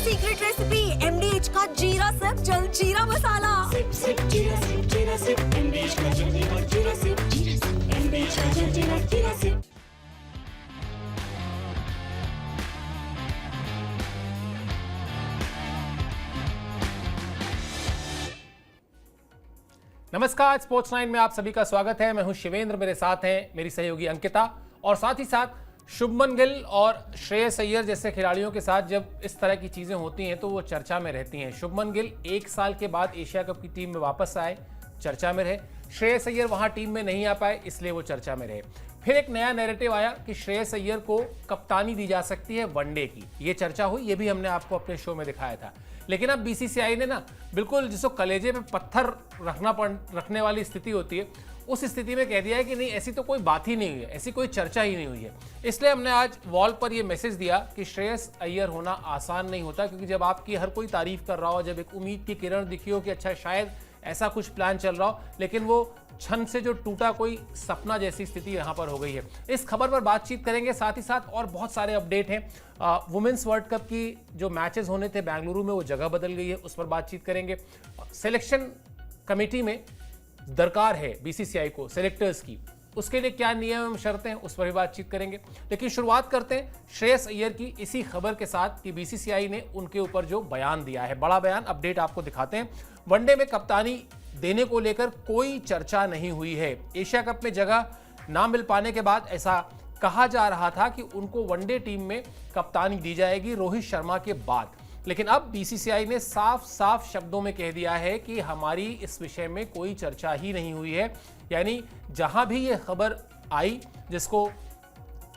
Secret recipe MDH का जीरा SIP जल जीरा मसाला। सिप सिप जीरा सिप MDH का जलजीरा जीरा सिप MDH का जलजीरा जीरा सिप। नमस्कार, स्पोर्ट्स 9 में आप सभी का स्वागत है। मैं हूं शिवेंद्र, मेरे साथ हैं मेरी सहयोगी अंकिता और साथ ही साथ शुभमन गिल और श्रेयस अय्यर जैसे खिलाड़ियों के साथ जब इस तरह की चीजें होती हैं तो वो चर्चा में रहती हैं। शुभमन गिल 1 साल के बाद एशिया कप की टीम में वापस आए, चर्चा में रहे। श्रेयस अय्यर वहां टीम में नहीं आ पाए, इसलिए वो चर्चा में रहे। फिर एक नया नैरेटिव आया कि श्रेयस अय्यर को कप्तानी दी जा सकती है वनडे की, ये चर्चा हुई, ये भी हमने आपको अपने शो में दिखाया था। लेकिन अब बीसीसीआई ने ना बिल्कुल जिसको कलेजे पे पत्थर रखने वाली स्थिति होती है, उस स्थिति में कह दिया है कि नहीं, ऐसी तो कोई बात ही नहीं हुई है, ऐसी कोई चर्चा ही नहीं हुई है। इसलिए हमने आज वॉल पर यह मैसेज दिया कि श्रेयस अय्यर होना आसान नहीं होता, क्योंकि जब आपकी हर कोई तारीफ कर रहा हो, जब एक उम्मीद की किरण दिखी हो कि अच्छा शायद ऐसा कुछ प्लान चल रहा हो, लेकिन वो क्षण से जो टूटा कोई सपना जैसी स्थिति यहां पर हो गई है। इस खबर पर बातचीत करेंगे, साथ ही साथ और बहुत सारे अपडेट हैं। वुमेन्स वर्ल्ड कप की जो मैचेस होने थे बेंगलुरु में, वो जगह बदल गई है, उस पर बातचीत करेंगे। सिलेक्शन कमेटी में दरकार है बीसीसीआई को सेलेक्टर्स की, उसके लिए क्या नियम एवं शर्तें हैं, उस पर भी बातचीत करेंगे। लेकिन शुरुआत करते हैं श्रेयस अय्यर की इसी खबर के साथ कि बीसीसीआई ने उनके ऊपर जो बयान दिया है, बड़ा बयान, अपडेट आपको दिखाते हैं। वनडे में कप्तानी देने को लेकर कोई चर्चा नहीं हुई है। एशिया कप में जगह ना मिल पाने के बाद ऐसा कहा जा रहा था कि उनको वनडे टीम में कप्तानी दी जाएगी रोहित शर्मा के बाद, लेकिन अब बीसीसीआई ने साफ साफ शब्दों में कह दिया है कि हमारी इस विषय में कोई चर्चा ही नहीं हुई है। यानी जहां भी ये खबर आई, जिसको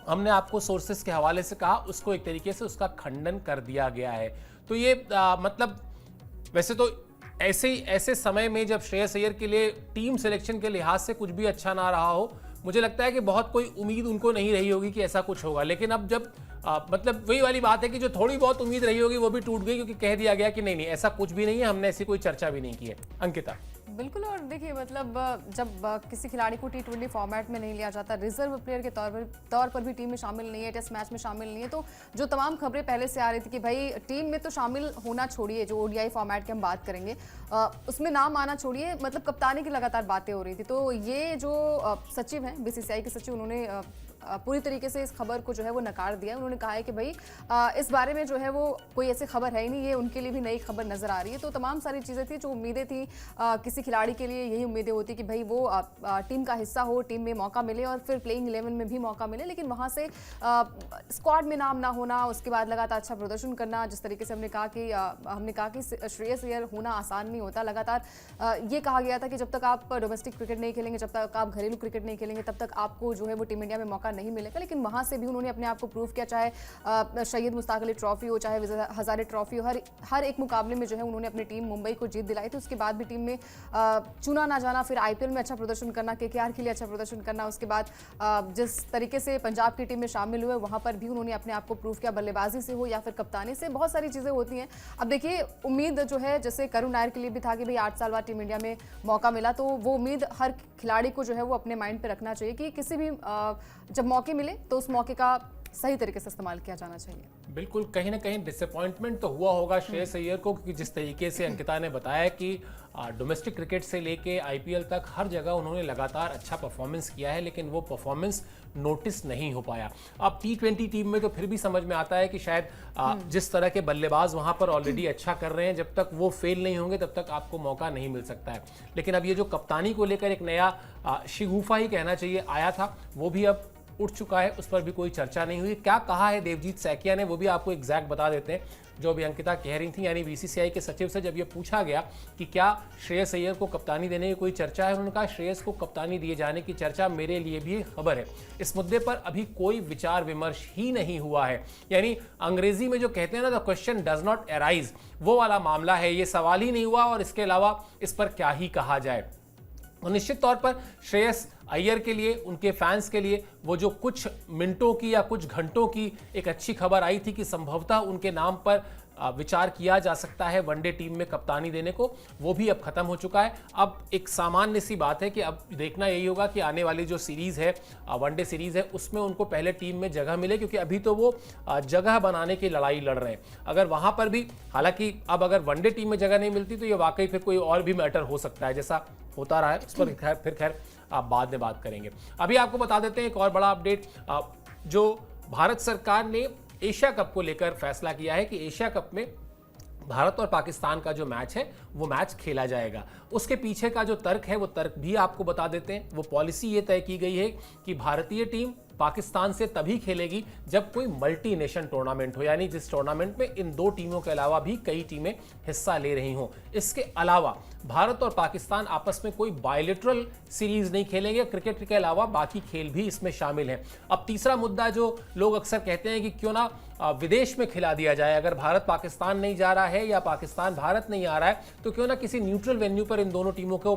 हमने आपको सोर्सेस के हवाले से कहा, उसको एक तरीके से उसका खंडन कर दिया गया है। तो ये मतलब वैसे तो ऐसे समय में जब श्रेयस अय्यर के लिए टीम सिलेक्शन के लिहाज से कुछ भी अच्छा ना रहा हो, मुझे लगता है कि बहुत कोई उम्मीद उनको नहीं रही होगी कि ऐसा कुछ होगा। लेकिन अब जब मतलब वही वाली बात है कि जो थोड़ी बहुत उम्मीद रही होगी वो भी टूट गई, क्योंकि कह दिया गया कि नहीं ऐसा कुछ भी नहीं है, हमने ऐसी कोई चर्चा भी नहीं की है। अंकिता, बिल्कुल। और देखिए मतलब जब किसी खिलाड़ी को T20 फॉर्मेट में नहीं लिया जाता, रिजर्व प्लेयर के तौर पर भी टीम में शामिल नहीं है, टेस्ट मैच में शामिल नहीं है, तो जो तमाम खबरें पहले से आ रही थी कि भाई टीम में तो शामिल होना छोड़िए, जो ODI फॉर्मेट की हम बात करेंगे उसमें नाम आना छोड़िए, मतलब कप्तानी की लगातार बातें हो रही थी। तो ये जो सचिव हैं बीसीसीआई के सचिव, उन्होंने पूरी तरीके से इस खबर को जो है वो नकार दिया। उन्होंने कहा है कि भाई इस बारे में जो है वो कोई ऐसी खबर है ही नहीं, ये उनके लिए भी नई खबर नजर आ रही है। तो तमाम सारी चीज़ें थी, जो उम्मीदें थी किसी खिलाड़ी के लिए यही उम्मीदें होती कि भाई वो टीम का हिस्सा हो, टीम में मौका मिले और फिर प्लेइंग 11 में भी मौका मिले, लेकिन वहाँ से स्क्वाड में नाम ना होना, उसके बाद लगातार अच्छा प्रदर्शन करना, जिस तरीके से हमने कहा कि श्रेयस अय्यर होना आसान नहीं होता। लगातार ये कहा गया था कि जब तक आप डोमेस्टिक क्रिकेट नहीं खेलेंगे, जब तक आप घरेलू क्रिकेट नहीं खेलेंगे, तब तक आपको जो है वो टीम इंडिया में मौका नहीं मिलेगा। लेकिन वहां से भी उन्होंने अपने आप को प्रूव किया, चाहे सैयद मुश्ताक अली ट्रॉफी हो, चाहे हजारे ट्रॉफी हो, हर एक मुकाबले में जो है उन्होंने अपनी टीम मुंबई को जीत दिलाई थी। उसके बाद भी टीम में चुना ना जाना, फिर IPL में अच्छा प्रदर्शन करना, KKR के लिए अच्छा प्रदर्शन करना, उसके बाद जिस तरीके से पंजाब की टीम में शामिल हुए, वहां पर भी उन्होंने अपने आप को प्रूव किया, बल्लेबाजी से हो या फिर कप्तानी से, बहुत सारी चीजें होती हैं। अब देखिए उम्मीद जो है, जैसे करुण नायर के लिए भी था कि भाई 8 साल बाद टीम इंडिया में मौका मिला, तो वो उम्मीद हर खिलाड़ी को जो है वो अपने माइंड पे रखना चाहिए कि किसी भी जब मौके मिले तो उस मौके का सही तरीके से इस्तेमाल किया जाना चाहिए। बिल्कुल, कहीं ना कहीं डिसअपॉइंटमेंट तो हुआ होगा श्रेयस अय्यर को, क्योंकि जिस तरीके से अंकिता ने बताया कि डोमेस्टिक क्रिकेट से लेके IPL तक हर जगह उन्होंने लगातार अच्छा परफॉर्मेंस किया है, लेकिन वो परफॉर्मेंस नोटिस नहीं हो पाया। अब T20 टीम में तो फिर भी समझ में आता है कि शायद जिस तरह के बल्लेबाज वहां पर ऑलरेडी अच्छा कर रहे हैं, जब तक वो फेल नहीं होंगे तब तक आपको मौका नहीं मिल सकता है। लेकिन अब ये जो कप्तानी को लेकर एक नया शिगुफा ही कहना चाहिए आया था, वो भी अब उठ चुका है, उस पर भी कोई चर्चा नहीं हुई। क्या कहा है देवजीत सैकिया ने, वो भी आपको एग्जैक्ट बता देते हैं, जो अभी अंकिता कह रही थी। यानी बीसीसीआई के सचिव से जब ये पूछा गया कि क्या श्रेयस अय्यर को कप्तानी देने की कोई चर्चा है, उन्होंने कहा श्रेयस को कप्तानी दिए जाने की चर्चा मेरे लिए भी खबर है। इस मुद्दे पर अभी कोई विचार विमर्श ही नहीं हुआ है। यानी अंग्रेजी में जो कहते हैं ना, the question does not arise, वो वाला मामला है, ये सवाल ही नहीं हुआ और इसके अलावा इस पर क्या ही कहा जाए। और निश्चित तौर पर श्रेयस अय्यर के लिए, उनके फैंस के लिए वो जो कुछ मिनटों की या कुछ घंटों की एक अच्छी खबर आई थी कि संभवतः उनके नाम पर विचार किया जा सकता है वनडे टीम में कप्तानी देने को, वो भी अब खत्म हो चुका है। अब एक सामान्य सी बात है कि अब देखना यही होगा कि आने वाली जो सीरीज है, वनडे सीरीज है, उसमें उनको पहले टीम में जगह मिले, क्योंकि अभी तो वो जगह बनाने की लड़ाई लड़ रहे हैं। अगर वहां पर भी, हालांकि अब अगर वनडे टीम में जगह नहीं मिलती तो ये वाकई फिर कोई और भी मैटर हो सकता है, जैसा होता रहा है उस पर खैर आप बाद में बात करेंगे। अभी आपको बता देते हैं एक और बड़ा अपडेट, जो भारत सरकार ने एशिया कप को लेकर फैसला किया है कि एशिया कप में भारत और पाकिस्तान का जो मैच है वो मैच खेला जाएगा। उसके पीछे का जो तर्क है वो तर्क भी आपको बता देते हैं। वो पॉलिसी ये तय की गई है कि भारतीय टीम पाकिस्तान से तभी खेलेगी जब कोई मल्टी नेशन टूर्नामेंट हो, यानी जिस टूर्नामेंट में इन दो टीमों के अलावा भी कई टीमें हिस्सा ले रही हों। इसके अलावा भारत और पाकिस्तान आपस में कोई बायलैटरल सीरीज नहीं खेलेंगे। क्रिकेट के अलावा बाकी खेल भी इसमें शामिल हैं। अब तीसरा मुद्दा जो लोग अक्सर कहते हैं कि क्यों ना विदेश में खिला दिया जाए, अगर भारत पाकिस्तान नहीं जा रहा है या पाकिस्तान भारत नहीं आ रहा है तो क्यों ना किसी न्यूट्रल वेन्यू पर इन दोनों टीमों को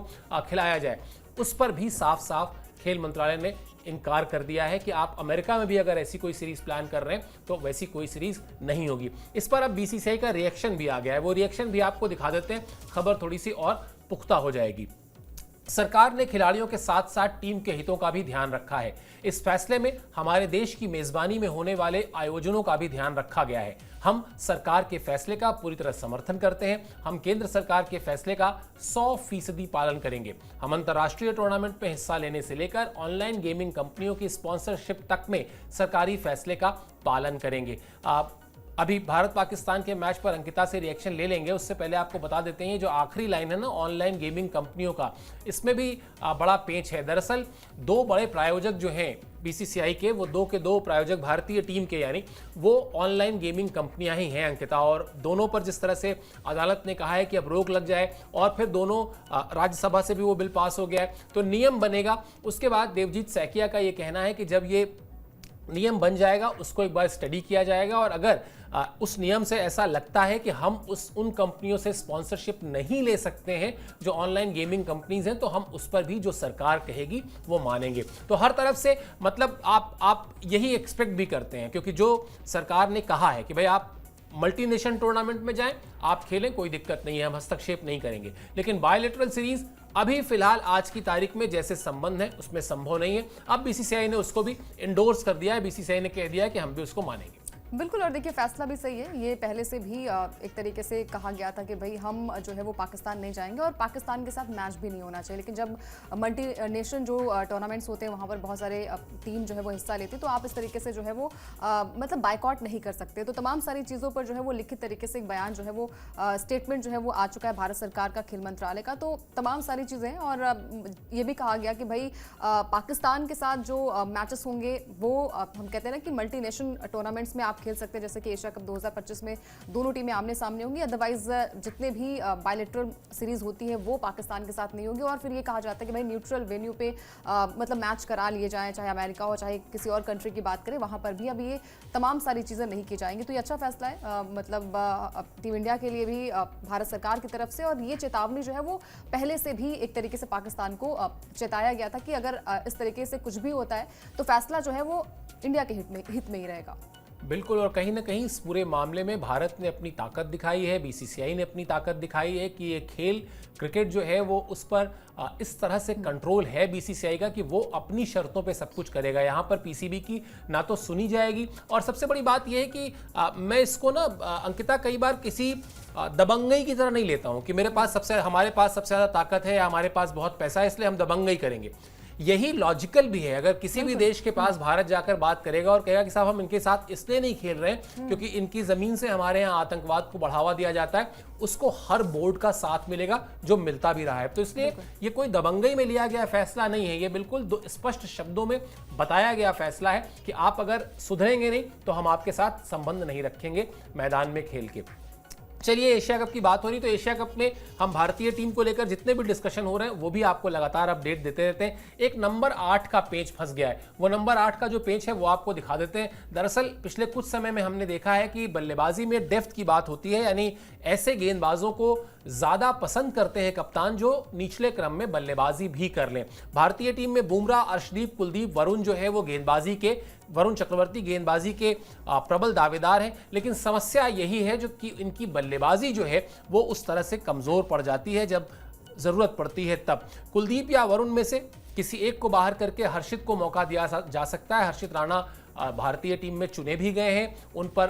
खिलाया जाए। उस पर भी साफ साफ खेल मंत्रालय ने इनकार कर दिया है कि आप अमेरिका में भी अगर ऐसी कोई सीरीज प्लान कर रहे हैं तो वैसी कोई सीरीज नहीं होगी। इस पर अब बीसीसीआई का रिएक्शन भी आ गया है, वो रिएक्शन भी आपको दिखा देते हैं, खबर थोड़ी सी और पुख्ता हो जाएगी। सरकार ने खिलाड़ियों के साथ साथ टीम के हितों का भी ध्यान रखा है। इस फैसले में हमारे देश की मेजबानी में होने वाले आयोजनों का भी ध्यान रखा गया है। हम सरकार के फैसले का पूरी तरह समर्थन करते हैं। हम केंद्र सरकार के फैसले का 100% पालन करेंगे। हम अंतर्राष्ट्रीय टूर्नामेंट में हिस्सा लेने से लेकर ऑनलाइन गेमिंग कंपनियों की स्पॉन्सरशिप तक में सरकारी फैसले का पालन करेंगे। अभी भारत पाकिस्तान के मैच पर अंकिता से रिएक्शन ले लेंगे, उससे पहले आपको बता देते हैं जो आखिरी लाइन है ना ऑनलाइन गेमिंग कंपनियों का, इसमें भी बड़ा पेच है। दरअसल दो बड़े प्रायोजक जो हैं बीसीसीआई के, वो दो के दो प्रायोजक भारतीय टीम के, यानी वो ऑनलाइन गेमिंग कंपनियां ही हैं अंकिता, और दोनों पर जिस तरह से अदालत ने कहा है कि अब रोक लग जाए और फिर दोनों राज्यसभा से भी वो बिल पास हो गया है तो नियम बनेगा। उसके बाद देवजीत सैकिया का ये कहना है कि जब ये नियम बन जाएगा उसको एक बार स्टडी किया जाएगा और अगर उस नियम से ऐसा लगता है कि हम उन कंपनियों से स्पॉन्सरशिप नहीं ले सकते हैं जो ऑनलाइन गेमिंग कंपनीज हैं तो हम उस पर भी जो सरकार कहेगी वो मानेंगे। तो हर तरफ से मतलब आप यही एक्सपेक्ट भी करते हैं, क्योंकि जो सरकार ने कहा है कि भाई आप मल्टी नेशन टूर्नामेंट में जाएं, आप खेलें, कोई दिक्कत नहीं है, हम हस्तक्षेप नहीं करेंगे। लेकिन बायलैटरल सीरीज अभी फिलहाल आज की तारीख में जैसे संबंध है उसमें संभव नहीं है। अब बीसीसीआई ने उसको भी इंडोर्स कर दिया है, बीसीसीआई ने कह दिया है कि हम भी उसको मानेंगे। बिल्कुल, और देखिए फैसला भी सही है। ये पहले से भी एक तरीके से कहा गया था कि भाई हम जो है वो पाकिस्तान नहीं जाएंगे और पाकिस्तान के साथ मैच भी नहीं होना चाहिए। लेकिन जब मल्टी नेशन जो टूर्नामेंट्स होते हैं वहाँ पर बहुत सारे टीम जो है वो हिस्सा लेती है तो आप इस तरीके से जो है वो मतलब बाइकआउट नहीं कर सकते। तो तमाम सारी चीज़ों पर जो है वो लिखित तरीके से एक बयान जो है वो स्टेटमेंट जो है वो आ चुका है भारत सरकार का, खेल मंत्रालय का। तो तमाम सारी चीज़ें हैं और ये भी कहा गया कि भाई पाकिस्तान के साथ जो मैचेस होंगे वो हम कहते हैं ना कि मल्टी नेशन टूर्नामेंट्स में आप खेल सकते हैं, जैसे कि एशिया कप 2025 में दोनों टीमें आमने सामने होंगी। अदरवाइज जितने भी बायलैटरल सीरीज होती है वो पाकिस्तान के साथ नहीं होगी। और फिर ये कहा जाता है कि भाई न्यूट्रल वेन्यू पे मतलब मैच करा लिए जाएं, चाहे अमेरिका हो चाहे किसी और कंट्री की बात करें, वहां पर भी अब ये तमाम सारी चीज़ें नहीं की जाएंगी। तो ये अच्छा फैसला है मतलब टीम इंडिया के लिए भी भारत सरकार की तरफ से। और ये चेतावनी जो है वो पहले से भी एक तरीके से पाकिस्तान को चेताया गया था कि अगर इस तरीके से कुछ भी होता है तो फैसला जो है वो इंडिया के हित में ही रहेगा। बिल्कुल, और कहीं ना कहीं इस पूरे मामले में भारत ने अपनी ताकत दिखाई है, बीसीसीआई ने अपनी ताकत दिखाई है कि ये खेल क्रिकेट जो है वो उस पर इस तरह से कंट्रोल है बीसीसीआई का कि वो अपनी शर्तों पे सब कुछ करेगा। यहाँ पर पीसीबी की ना तो सुनी जाएगी, और सबसे बड़ी बात यह है कि मैं इसको ना अंकिता कई बार किसी दबंगई की तरह नहीं लेता हूँ कि हमारे पास सबसे ज़्यादा ताकत है, हमारे पास बहुत पैसा है इसलिए हम दबंगई करेंगे। यही लॉजिकल भी है। अगर किसी भी देश के पास भारत जाकर बात करेगा और कहेगा कि साहब हम इनके साथ इसलिए नहीं खेल रहे हैं क्योंकि इनकी जमीन से हमारे यहाँ आतंकवाद को बढ़ावा दिया जाता है, उसको हर बोर्ड का साथ मिलेगा जो मिलता भी रहा है। तो इसलिए ये कोई दबंगई में लिया गया फैसला नहीं है, ये बिल्कुल स्पष्ट शब्दों में बताया गया फैसला है कि आप अगर सुधरेंगे नहीं तो हम आपके साथ संबंध नहीं रखेंगे मैदान में खेल के। चलिए, एशिया कप की बात हो रही तो एशिया कप में हम भारतीय टीम को लेकर जितने भी डिस्कशन हो रहे हैं वो भी आपको लगातार अपडेट देते रहते हैं। एक नंबर 8 का पेज फंस गया है, वो नंबर 8 का जो पेज है वो आपको दिखा देते हैं। दरअसल पिछले कुछ समय में हमने देखा है कि बल्लेबाजी में डेप्थ की बात होती है, यानी ऐसे गेंदबाजों को ज्यादा पसंद करते हैं कप्तान जो निचले क्रम में बल्लेबाजी भी कर लें। भारतीय टीम में बुमराह, अर्शदीप, कुलदीप, वरुण जो है वो गेंदबाजी के वरुण चक्रवर्ती गेंदबाजी के प्रबल दावेदार हैं, लेकिन समस्या यही है जो कि इनकी बल्लेबाजी जो है वो उस तरह से कमज़ोर पड़ जाती है जब ज़रूरत पड़ती है तब। कुलदीप या वरुण में से किसी एक को बाहर करके हर्षित को मौका दिया जा सकता है। हर्षित राणा भारतीय टीम में चुने भी गए हैं, उन पर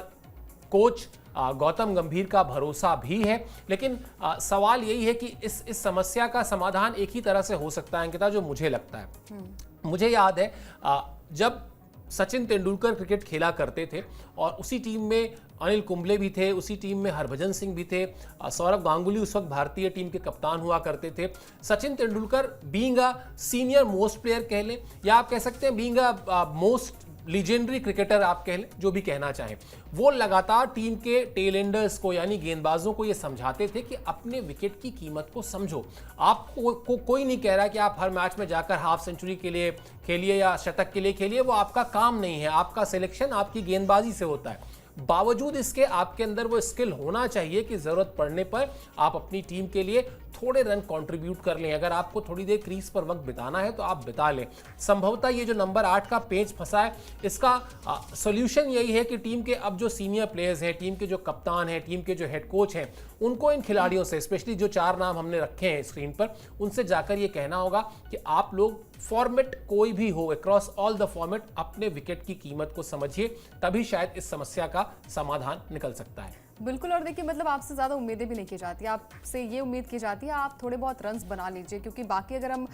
कोच गौतम गंभीर का भरोसा भी है, लेकिन सवाल यही है कि इस समस्या का समाधान एक ही तरह से हो सकता है अंकिता, जो मुझे लगता है। मुझे याद है जब सचिन तेंदुलकर क्रिकेट खेला करते थे और उसी टीम में अनिल कुंबले भी थे, उसी टीम में हरभजन सिंह भी थे, सौरव गांगुली उस वक्त भारतीय टीम के कप्तान हुआ करते थे। Sachin Tendulkar being a senior most player कह लें या आप कह सकते हैं being a most legendary cricketer आप कह लें, जो भी कहना चाहें, वो लगातार टीम के टेल एंडर्स को यानी गेंदबाजों को ये समझाते थे कि अपने विकेट की कीमत को समझो। आपको कोई नहीं कह रहा कि आप हर मैच में जाकर हाफ सेंचुरी के लिए खेलिए या शतक के लिए खेलिए, वो आपका काम नहीं है। आपका सिलेक्शन आपकी गेंदबाजी से होता है। बावजूद इसके आपके अंदर वो स्किल होना चाहिए कि जरूरत पड़ने पर आप अपनी टीम के लिए थोड़े रन कंट्रीब्यूट कर लें। अगर आपको थोड़ी देर क्रीज पर वक्त बिताना है तो आप बिता लें। संभवतः ये जो नंबर 8 का पेच फंसा है, इसका सॉल्यूशन यही है कि टीम के अब जो सीनियर प्लेयर्स हैं, टीम के जो कप्तान हैं, टीम के जो हेड कोच हैं, उनको इन खिलाड़ियों से, स्पेशली जो 4 नाम हमने रखे हैं स्क्रीन पर, उनसे जाकर ये कहना होगा कि आप लोग फॉर्मेट कोई भी हो, अक्रॉस ऑल द फॉर्मेट अपने विकेट की कीमत को समझिए, तभी शायद इस समस्या का समाधान निकल सकता है। बिल्कुल। और देखिए मतलब आपसे ज़्यादा उम्मीदें भी नहीं की जाती, आपसे ये उम्मीद की जाती है आप थोड़े बहुत रन्स बना लीजिए, क्योंकि बाकी अगर हम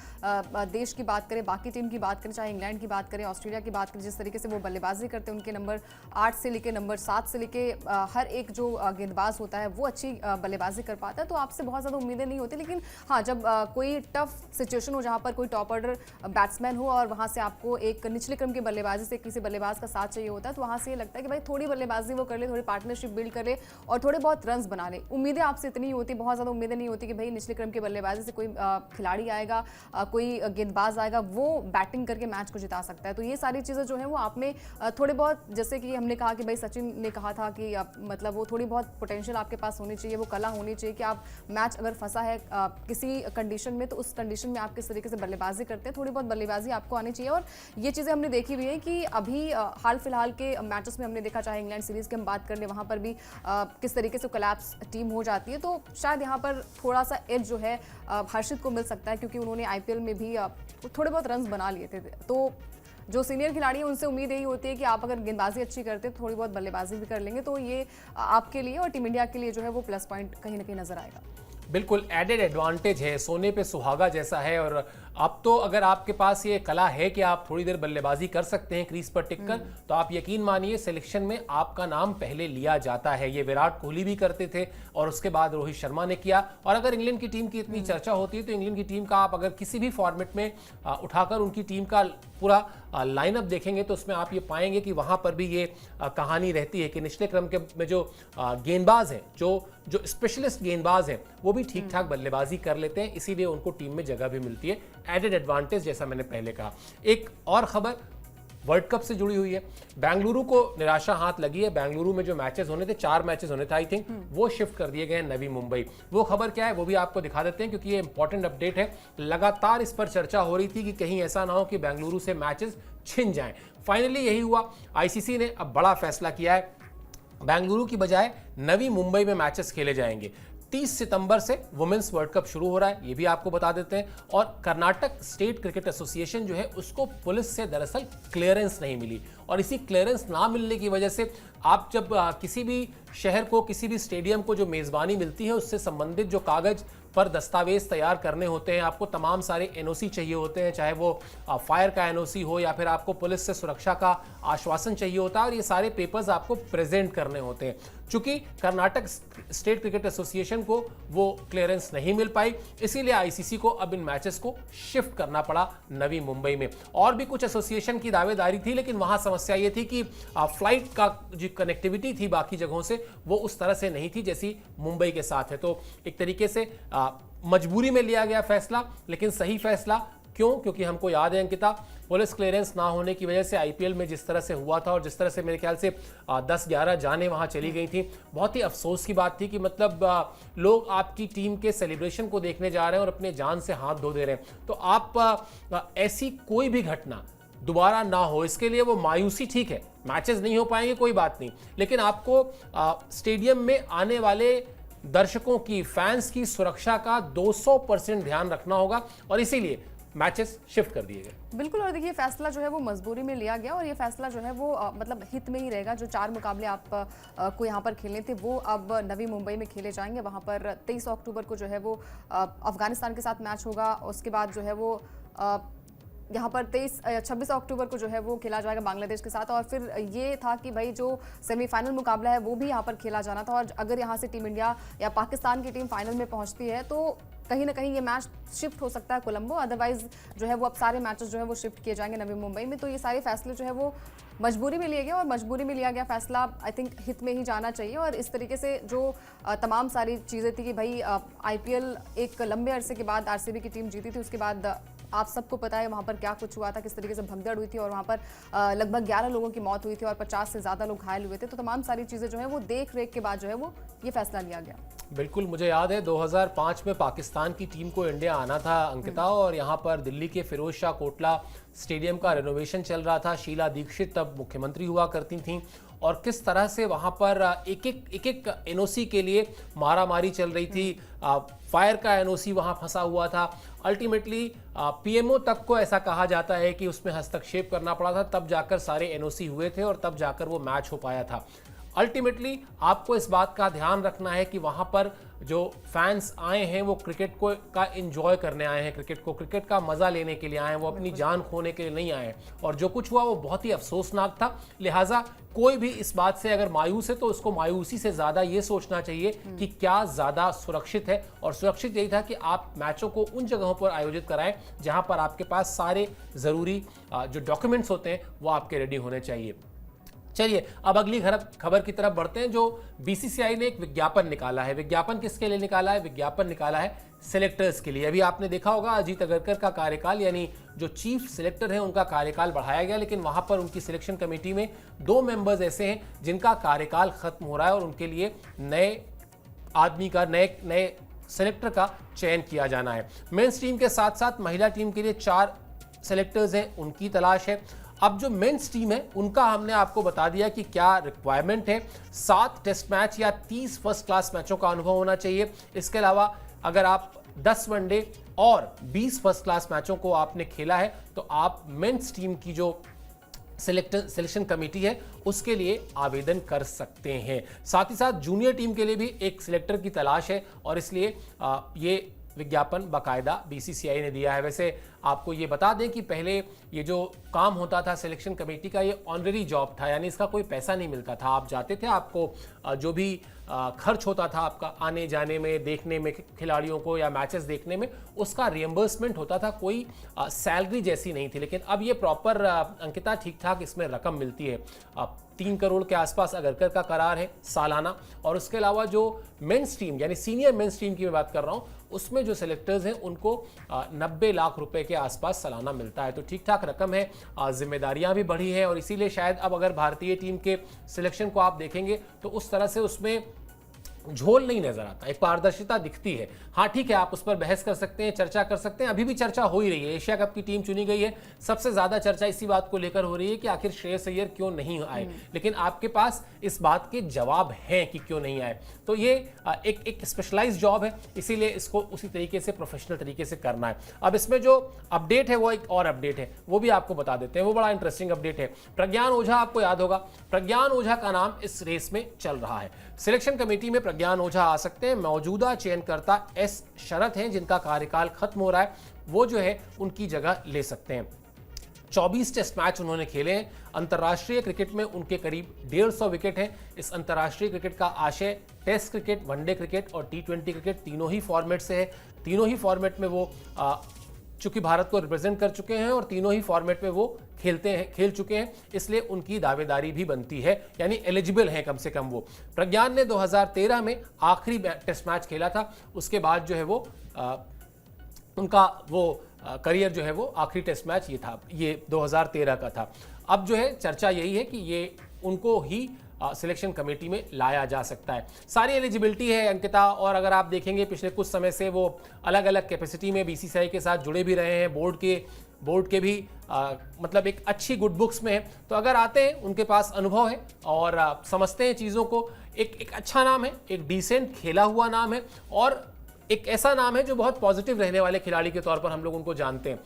देश की बात करें, बाकी टीम की बात करें, चाहे इंग्लैंड की बात करें, ऑस्ट्रेलिया की बात करें, जिस तरीके से वो बल्लेबाजी करते हैं, उनके नंबर 8 से लेकर नंबर 7 से लेकर हर एक जो गेंदबाज होता है वो अच्छी बल्लेबाजी कर पाता है, तो आपसे बहुत ज़्यादा उम्मीदें नहीं होती। लेकिन हाँ, जब कोई टफ सिचुएशन हो जहाँ पर कोई टॉप ऑर्डर बैट्समैन हो और वहाँ से आपको एक निचले क्रम की बल्लेबाजी से किसी बल्लेबाज का साथ चाहिए होता है, तो वहाँ से ये लगता है कि भाई थोड़ी बल्लेबाजी वो कर ले, थोड़ी पार्टनरशिप बिल्ड कर ले और थोड़े बहुत रन्स बना ले। उम्मीदें आपसे इतनी होती, बहुत ज़्यादा उम्मीदें नहीं होती कि भाई निचले क्रम की बल्लेबाजी से कोई खिलाड़ी आएगा, कोई गेंदबाज आएगा, वो बैटिंग करके मैच को जिता सकता है। तो ये सारी चीज़ें जो है वो आप में थोड़े बहुत, जैसे कि हमने कहा कि भाई सचिन ने कहा था कि मतलब वो थोड़ी बहुत पोटेंशियल आपके पास होनी चाहिए, वो कला होनी चाहिए कि आप मैच अगर फंसा है किसी कंडीशन में, तो उस कंडीशन में आप किस तरीके से बल्लेबाजी करते हैं, थोड़ी बहुत बल्लेबाजी आपको आनी चाहिए। और ये चीज़ें हमने देखी हुई है कि अभी हाल फिलहाल के मैचेस में हमने देखा, चाहे इंग्लैंड सीरीज़ की हम बात कर लें, वहाँ पर भी किस तरीके से कोलैप्स टीम हो जाती है। तो शायद यहाँ पर थोड़ा सा एज जो है हर्षित को मिल सकता है, क्योंकि उन्होंने आईपीएल में भी थोड़े बहुत रन्स बना लिए थे। तो जो सीनियर खिलाड़ी हैं उनसे उम्मीद यही होती है कि आप अगर गेंदबाजी अच्छी करते हैं, थोड़ी बहुत बल्लेबाजी भी कर लेंगे, तो ये आपके लिए और टीम इंडिया के लिए जो है वो प्लस पॉइंट कहीं ना कहीं नजर आएगा। बिल्कुल एडेड एडवांटेज है, सोने पे सुहागा जैसा है। और अब तो अगर आपके पास ये कला है कि आप थोड़ी देर बल्लेबाजी कर सकते हैं क्रीज पर टिककर, तो आप यकीन मानिए सिलेक्शन में आपका नाम पहले लिया जाता है। ये विराट कोहली भी करते थे और उसके बाद रोहित शर्मा ने किया। और अगर इंग्लैंड की टीम की इतनी चर्चा होती है तो इंग्लैंड की टीम का आप अगर किसी भी फॉर्मेट में उठाकर उनकी टीम का पूरा लाइनअप देखेंगे तो उसमें आप ये पाएंगे कि वहां पर भी ये कहानी रहती है कि निचले क्रम के में जो गेंदबाज हैं, जो स्पेशलिस्ट गेंदबाज हैं, वो भी ठीक ठाक बल्लेबाजी कर लेते हैं, इसीलिए उनको टीम में जगह भी मिलती है। एडेड एडवांटेज, जैसा मैंने पहले कहा। एक और खबर वर्ल्ड कप से जुड़ी हुई है। बेंगलुरु को निराशा हाथ लगी है। बेंगलुरु में जो मैचेस होने थे, 4 मैचेस होने थे आई थिंक, वो शिफ्ट कर दिए गए हैं नवी मुंबई। वो खबर क्या है वो भी आपको दिखा देते हैं, क्योंकि ये इंपॉर्टेंट अपडेट है। लगातार इस पर चर्चा हो रही थी कि कहीं ऐसा ना हो कि बेंगलुरु से मैचेस छिन जाएं। फाइनली यही हुआ। आईसीसी ने अब बड़ा फैसला किया है, बेंगलुरु की बजाय नवी मुंबई में मैचेस खेले जाएंगे। 30 सितंबर से वुमेन्स वर्ल्ड कप शुरू हो रहा है, ये भी आपको बता देते हैं। और कर्नाटक स्टेट क्रिकेट एसोसिएशन जो है उसको पुलिस से दरअसल क्लियरेंस नहीं मिली, और इसी क्लियरेंस ना मिलने की वजह से आप जब किसी भी शहर को, किसी भी स्टेडियम को जो मेज़बानी मिलती है, उससे संबंधित जो कागज पर दस्तावेज तैयार करने होते हैं, आपको तमाम सारे एनओसी चाहिए होते हैं, चाहे वो फायर का एनओसी हो या फिर आपको पुलिस से सुरक्षा का आश्वासन चाहिए होता है, और ये सारे पेपर्स आपको प्रेजेंट करने होते हैं। चूंकि कर्नाटक स्टेट क्रिकेट एसोसिएशन को वो क्लियरेंस नहीं मिल पाई, इसीलिए आईसीसी को अब इन मैचेस को शिफ्ट करना पड़ा नवी मुंबई में। और भी कुछ एसोसिएशन की दावेदारी थी, लेकिन वहां समस्या ये थी कि फ्लाइट का जो कनेक्टिविटी थी बाकी जगहों से, वो उस तरह से नहीं थी जैसी मुंबई के साथ है। तो एक तरीके से मजबूरी में लिया गया फैसला, लेकिन सही फैसला। क्यों? क्योंकि हमको याद है अंकिता, पुलिस क्लियरेंस ना होने की वजह से आईपीएल में जिस तरह से हुआ था और जिस तरह से मेरे ख्याल से 10-11 जानें वहां चली गई थी, बहुत ही अफसोस की बात थी कि मतलब लोग आपकी टीम के सेलिब्रेशन को देखने जा रहे हैं और अपने जान से हाथ धो दे रहे हैं। तो आप ऐसी कोई भी घटना दोबारा ना हो, इसके लिए वो मायूसी ठीक है, मैचेस नहीं हो पाएंगे कोई बात नहीं, लेकिन आपको स्टेडियम में आने वाले दर्शकों की, फैंस की सुरक्षा का 200% ध्यान रखना होगा और इसीलिए मैचेस शिफ्ट कर दिए गए। बिल्कुल, और देखिए फैसला जो है वो मजबूरी में लिया गया और ये फैसला जो है वो मतलब हित में ही रहेगा। जो 4 मुकाबले आप को यहाँ पर खेलने थे वो अब नवी मुंबई में खेले जाएंगे। वहाँ पर 23 अक्टूबर को जो है वो अफगानिस्तान के साथ मैच होगा। उसके बाद जो है वो यहाँ पर 26 अक्टूबर को जो है वो खेला जाएगा बांग्लादेश के साथ। और फिर ये था कि भाई जो सेमीफाइनल मुकाबला है वो भी यहाँ पर खेला जाना था और अगर यहाँ से टीम इंडिया या पाकिस्तान की टीम फाइनल में पहुँचती है तो कहीं ना कहीं ये मैच शिफ्ट हो सकता है कोलंबो। अदरवाइज जो है वो अब सारे मैचेस जो है वो शिफ्ट किए जाएंगे नवी मुंबई में। तो ये सारे फैसले जो है वो मजबूरी में लिए गए और मजबूरी में लिया गया फैसला आई थिंक हित में ही जाना चाहिए। और इस तरीके से जो तमाम सारी चीज़ें थी कि भाई आईपीएल एक लंबे अरसे के बाद आरसीबी की टीम जीती थी, उसके बाद आप सबको पता है वहाँ पर क्या कुछ हुआ था, किस तरीके से भगदड़ हुई थी और वहाँ पर लगभग 11 लोगों की मौत हुई थी और 50 से ज़्यादा लोग घायल हुए थे। तो तमाम सारी चीज़ें जो है वो देख रेख के बाद जो है वो ये फैसला लिया गया। बिल्कुल, मुझे याद है 2005 में पाकिस्तान की टीम को इंडिया आना था अंकिता, और यहाँ पर दिल्ली के फिरोज शाह कोटला स्टेडियम का रेनोवेशन चल रहा था। शीला दीक्षित तब मुख्यमंत्री हुआ करती थीं और किस तरह से वहाँ पर एक एक एनओसी के लिए मारामारी चल रही थी। फायर का एनओसी वहाँ फंसा हुआ था। अल्टीमेटली पीएमओ तक को ऐसा कहा जाता है कि उसमें हस्तक्षेप करना पड़ा था, तब जाकर सारे एनओसी हुए थे और तब जाकर वो मैच हो पाया था। अल्टीमेटली आपको इस बात का ध्यान रखना है कि वहाँ पर जो फैंस आए हैं वो क्रिकेट को का एंजॉय करने आए हैं, क्रिकेट का मज़ा लेने के लिए आए हैं, वो अपनी जान खोने के लिए नहीं आए हैं। और जो कुछ हुआ वो बहुत ही अफसोसनाक था। लिहाजा कोई भी इस बात से अगर मायूस है तो उसको मायूसी से ज़्यादा ये सोचना चाहिए कि क्या ज़्यादा सुरक्षित है, और सुरक्षित यही था कि आप मैचों को उन जगहों पर आयोजित कराएं जहाँ पर आपके पास सारे ज़रूरी जो डॉक्यूमेंट्स होते हैं वो आपके रेडी होने चाहिए। चलिए अब अगली खबर की तरफ बढ़ते हैं। जो बीसीसीआई ने एक विज्ञापन निकाला है। विज्ञापन किसके लिए निकाला है? विज्ञापन निकाला है सिलेक्टर्स के लिए। अभी आपने देखा होगा अजीत अगरकर का कार्यकाल, यानी जो चीफ सिलेक्टर हैं उनका कार्यकाल बढ़ाया गया, लेकिन वहां पर उनकी सिलेक्शन कमेटी में 2 मेंबर्स ऐसे हैं जिनका कार्यकाल खत्म हो रहा है और उनके लिए नए आदमी का, नए सेलेक्टर का चयन किया जाना है। मेंस टीम के साथ साथ महिला टीम के लिए 4 सेलेक्टर्स हैं, उनकी तलाश है। अब जो मेंस टीम है उनका हमने आपको बता दिया कि क्या रिक्वायरमेंट है। 7 टेस्ट मैच या 30 फर्स्ट क्लास मैचों का अनुभव होना चाहिए। इसके अलावा अगर आप 10 वनडे और 20 फर्स्ट क्लास मैचों को आपने खेला है तो आप मेंस टीम की जो सिलेक्शन कमेटी है उसके लिए आवेदन कर सकते हैं। साथ ही साथ जूनियर टीम के लिए भी एक सिलेक्टर की तलाश है और इसलिए ये विज्ञापन बाकायदा बीसीसीआई ने दिया है। वैसे आपको ये बता दें कि पहले ये जो काम होता था सिलेक्शन कमेटी का, ये ऑनररी जॉब था, यानी इसका कोई पैसा नहीं मिलता था। आप जाते थे, आपको जो भी खर्च होता था आपका आने जाने में, देखने में खिलाड़ियों को या मैचेस देखने में, उसका रिएम्बर्समेंट होता था, कोई सैलरी जैसी नहीं थी। लेकिन अब ये प्रॉपर अंकिता ठीक ठाक इसमें रकम मिलती है। 3 करोड़ के आसपास अगरकर का करार है सालाना, और उसके अलावा जो मेंस टीम यानी सीनियर मेंस टीम की मैं बात कर रहा हूँ उसमें जो सेलेक्टर्स हैं उनको 90 लाख रुपए के आसपास सालाना मिलता है। तो ठीक ठाक रकम है। जिम्मेदारियां भी बढ़ी हैं और इसीलिए शायद अब अगर भारतीय टीम के सिलेक्शन को आप देखेंगे तो उस तरह से उसमें झोल नहीं नजर आता, एक पारदर्शिता दिखती है। हाँ ठीक है, आप उस पर बहस कर सकते हैं, चर्चा कर सकते हैं, अभी भी चर्चा हो ही रही है। एशिया कप की टीम चुनी गई है, सबसे ज्यादा चर्चा इसी बात को लेकर हो रही है कि आखिर श्रेयस अय्यर क्यों नहीं आए, लेकिन आपके पास इस बात के जवाब हैं कि क्यों नहीं आए। तो ये एक स्पेशलाइज्ड जॉब है, इसीलिए इसको उसी तरीके से प्रोफेशनल तरीके से करना है। अब इसमें जो अपडेट है वो एक और अपडेट है, वो भी आपको बता देते हैं। वो बड़ा इंटरेस्टिंग अपडेट है। प्रज्ञान ओझा, आपको याद होगा प्रज्ञान ओझा का नाम इस रेस में चल रहा है। सिलेक्शन कमेटी में प्रज्ञान ओझा आ सकते हैं। मौजूदा चयनकर्ता एस शरत हैं जिनका कार्यकाल खत्म हो रहा है, वो जो है उनकी जगह ले सकते हैं। 24 टेस्ट मैच उन्होंने खेले हैं। अंतर्राष्ट्रीय क्रिकेट में उनके करीब 150 विकेट हैं। इस अंतर्राष्ट्रीय क्रिकेट का आशय टेस्ट क्रिकेट, वनडे क्रिकेट और T20 क्रिकेट तीनों ही फॉर्मेट से है। तीनों ही फॉर्मेट में वो चूंकि भारत को रिप्रेजेंट कर चुके हैं और तीनों ही फॉर्मेट में वो खेल चुके हैं, इसलिए उनकी दावेदारी भी बनती है, यानी एलिजिबल हैं कम से कम वो। प्रज्ञान ने 2013 में आखिरी टेस्ट मैच खेला था, उसके बाद जो है वो उनका वो करियर जो है वो आखिरी टेस्ट मैच ये 2013 का था। अब जो है चर्चा यही है कि ये उनको ही सिलेक्शन कमेटी में लाया जा सकता है। सारी एलिजिबिलिटी है अंकिता, और अगर आप देखेंगे पिछले कुछ समय से वो अलग अलग कैपेसिटी में बीसीसीआई के साथ जुड़े भी रहे हैं, बोर्ड के बोर्ड के भी मतलब एक अच्छी गुड बुक्स में है। तो अगर आते हैं, उनके पास अनुभव है और समझते हैं चीज़ों को, एक अच्छा नाम है, एक डिसेंट खेला हुआ नाम है और एक ऐसा नाम है जो बहुत पॉजिटिव रहने वाले खिलाड़ी के तौर पर हम लोग उनको जानते हैं।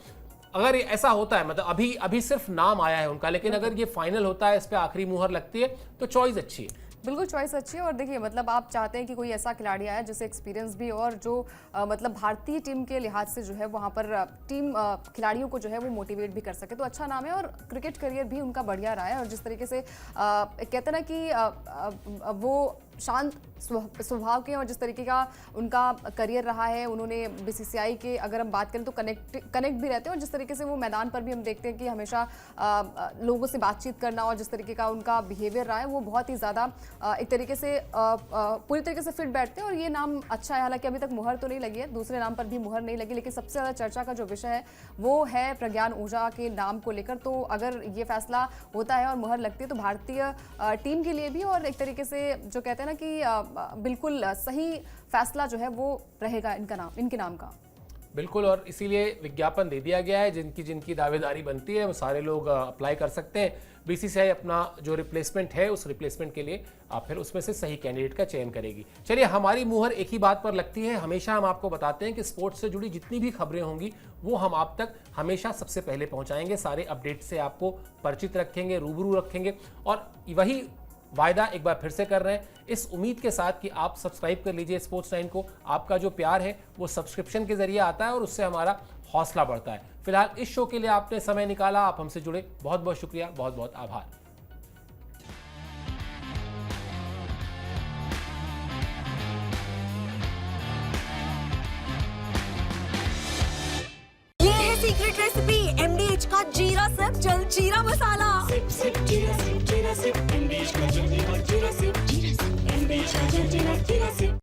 अगर ऐसा होता है, मतलब अभी सिर्फ नाम आया है उनका, लेकिन अगर ये फाइनल होता है, इस पे आखिरी मुहर लगती है, तो चॉइस अच्छी है। बिल्कुल चॉइस अच्छी है। और देखिए मतलब आप चाहते हैं कि कोई ऐसा खिलाड़ी आया जिसे एक्सपीरियंस भी और जो मतलब भारतीय टीम के लिहाज से जो है वहाँ पर टीम खिलाड़ियों को जो है वो मोटिवेट भी कर सके, तो अच्छा नाम है। और क्रिकेट करियर भी उनका बढ़िया रहा है और जिस तरीके से कहते हैं ना कि वो शांत स्वभाव के और जिस तरीके का उनका करियर रहा है, उन्होंने बीसीसीआई के अगर हम बात करें तो कनेक्ट भी रहते हैं और जिस तरीके से वो मैदान पर भी हम देखते हैं कि हमेशा लोगों से बातचीत करना और जिस तरीके का उनका बिहेवियर रहा है वो बहुत ही ज़्यादा एक तरीके से पूरी तरीके से फिट बैठते हैं। और ये नाम अच्छा है, हालांकि अभी तक मुहर तो नहीं लगी है, दूसरे नाम पर भी मुहर नहीं लगी, लेकिन सबसे ज़्यादा चर्चा का जो विषय है वो है प्रज्ञान ओझा के नाम को लेकर। तो अगर ये फैसला होता है और मुहर लगती है तो भारतीय टीम के लिए भी और एक तरीके से जो कहते हैं ना कि बिल्कुल सही फैसला जो है वो रहेगा इनके नाम का। बिल्कुल, और इसीलिए विज्ञापन दे दिया गया है, जिनकी दावेदारी बनती है वो सारे लोग अप्लाई कर सकते हैं। बीसीसीआई अपना जो रिप्लेसमेंट है उस रिप्लेसमेंट के लिए फिर उसमें से सही कैंडिडेट का चयन करेगी। चलिए, हमारी मुहर एक ही बात पर लगती है, हमेशा हम आपको बताते हैं कि स्पोर्ट्स से जुड़ी जितनी भी खबरें होंगी वो हम आप तक हमेशा सबसे पहले पहुंचाएंगे, सारे अपडेट से आपको परिचित रखेंगे, रूबरू रखेंगे। और वही वायदा एक बार फिर से कर रहे हैं, इस उम्मीद के साथ कि आप सब्सक्राइब कर लीजिए स्पोर्ट्स 9 को। आपका जो प्यार है वो सब्सक्रिप्शन के जरिए आता है और उससे हमारा हौसला बढ़ता है। फिलहाल इस शो के लिए आपने समय निकाला, आप हमसे जुड़े, बहुत बहुत शुक्रिया, बहुत बहुत आभार। ये है सीक्रेट रेसिपी एमडीएच का जीरा सिर्फ जलजीरा मसाला। Sip, sip, jeera sip, MDH का जलजीरा, jeera sip, MDH का जलजीरा, jeera sip.